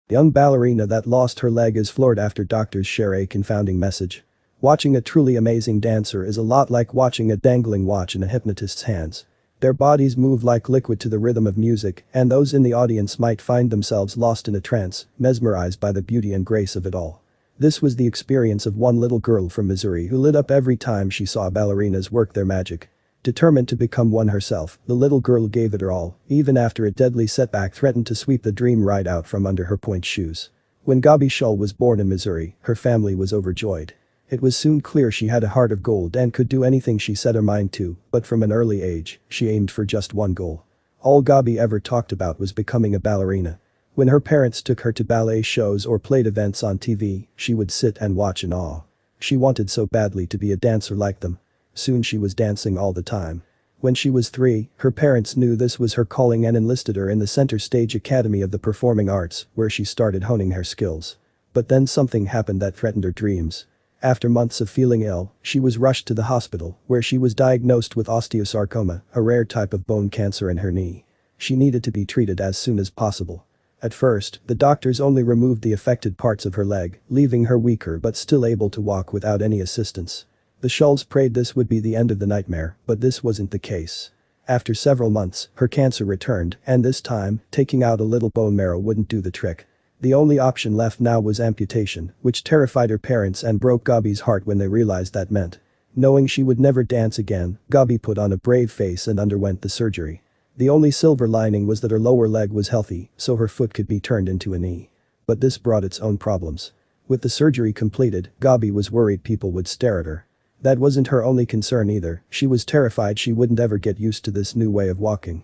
Young ballerina that lost her leg is floored after doctors share a confounding message. Watching a truly amazing dancer is a lot like watching a dangling watch in a hypnotist's hands. Their bodies move like liquid to the rhythm of music, and those in the audience might find themselves lost in a trance, mesmerized by the beauty and grace of it all. This was the experience of one little girl from Missouri who lit up every time she saw ballerinas work their magic. Determined to become one herself, the little girl gave it her all, even after a deadly setback threatened to sweep the dream right out from under her pointe shoes. When Gabi Shull was born in Missouri, her family was overjoyed. It was soon clear she had a heart of gold and could do anything she set her mind to, but from an early age, she aimed for just one goal. All Gabi ever talked about was becoming a ballerina. When her parents took her to ballet shows or played events on TV, she would sit and watch in awe. She wanted so badly to be a dancer like them. Soon she was dancing all the time. When she was 3, her parents knew this was her calling and enlisted her in the Center Stage Academy of the Performing Arts, where she started honing her skills. But then something happened that threatened her dreams. After months of feeling ill, she was rushed to the hospital, where she was diagnosed with osteosarcoma, a rare type of bone cancer in her knee. She needed to be treated as soon as possible. At first, the doctors only removed the affected parts of her leg, leaving her weaker but still able to walk without any assistance. The Shulls prayed this would be the end of the nightmare, but this wasn't the case. After several months, her cancer returned, and this time, taking out a little bone marrow wouldn't do the trick. The only option left now was amputation, which terrified her parents and broke Gabi's heart when they realized that meant. Knowing she would never dance again, Gabi put on a brave face and underwent the surgery. The only silver lining was that her lower leg was healthy, so her foot could be turned into a knee. But this brought its own problems. With the surgery completed, Gabi was worried people would stare at her. That wasn't her only concern either, she was terrified she wouldn't ever get used to this new way of walking.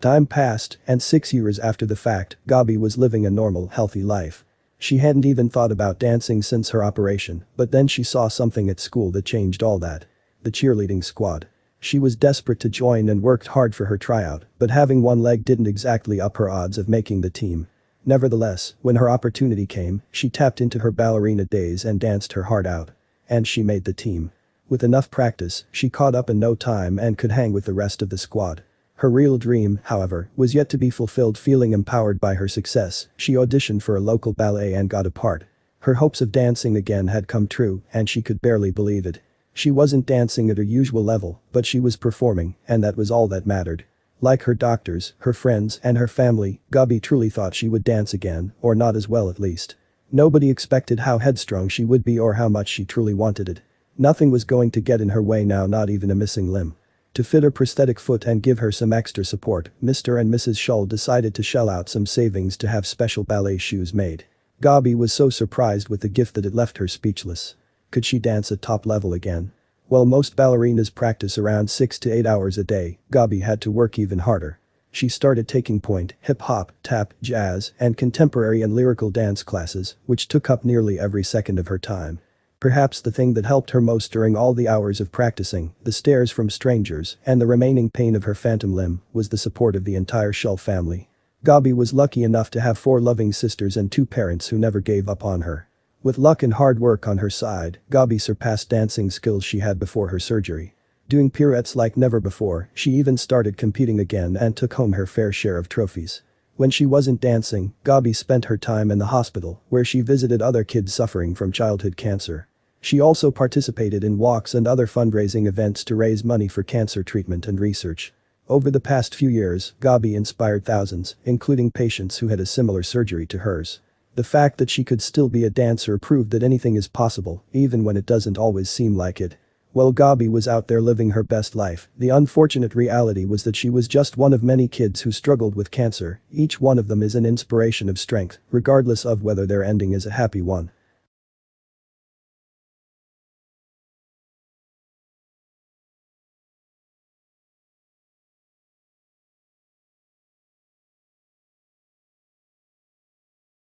Time passed, and 6 years after the fact, Gabi was living a normal, healthy life. She hadn't even thought about dancing since her operation, but then she saw something at school that changed all that. The cheerleading squad. She was desperate to join and worked hard for her tryout, but having one leg didn't exactly up her odds of making the team. Nevertheless, when her opportunity came, she tapped into her ballerina days and danced her heart out. And she made the team. With enough practice, she caught up in no time and could hang with the rest of the squad. Her real dream, however, was yet to be fulfilled. Feeling empowered by her success, she auditioned for a local ballet and got a part. Her hopes of dancing again had come true, and she could barely believe it. She wasn't dancing at her usual level, but she was performing, and that was all that mattered. Like her doctors, her friends, and her family, Gabi truly thought she would dance again, or not as well at least. Nobody expected how headstrong she would be or how much she truly wanted it. Nothing was going to get in her way now, not even a missing limb. To fit her prosthetic foot and give her some extra support, Mr. and Mrs. Shull decided to shell out some savings to have special ballet shoes made. Gabi was so surprised with the gift that it left her speechless. Could she dance at top level again? While most ballerinas practice around 6 to 8 hours a day, Gabi had to work even harder. She started taking pointe, hip-hop, tap, jazz, and contemporary and lyrical dance classes, which took up nearly every second of her time. Perhaps the thing that helped her most during all the hours of practicing, the stares from strangers, and the remaining pain of her phantom limb, was the support of the entire Shull family. Gabi was lucky enough to have 4 loving sisters and 2 parents who never gave up on her. With luck and hard work on her side, Gabi surpassed dancing skills she had before her surgery. Doing pirouettes like never before, she even started competing again and took home her fair share of trophies. When she wasn't dancing, Gabi spent her time in the hospital, where she visited other kids suffering from childhood cancer. She also participated in walks and other fundraising events to raise money for cancer treatment and research. Over the past few years, Gabi inspired thousands, including patients who had a similar surgery to hers. The fact that she could still be a dancer proved that anything is possible, even when it doesn't always seem like it. While Gabi was out there living her best life, the unfortunate reality was that she was just one of many kids who struggled with cancer. Each one of them is an inspiration of strength, regardless of whether their ending is a happy one.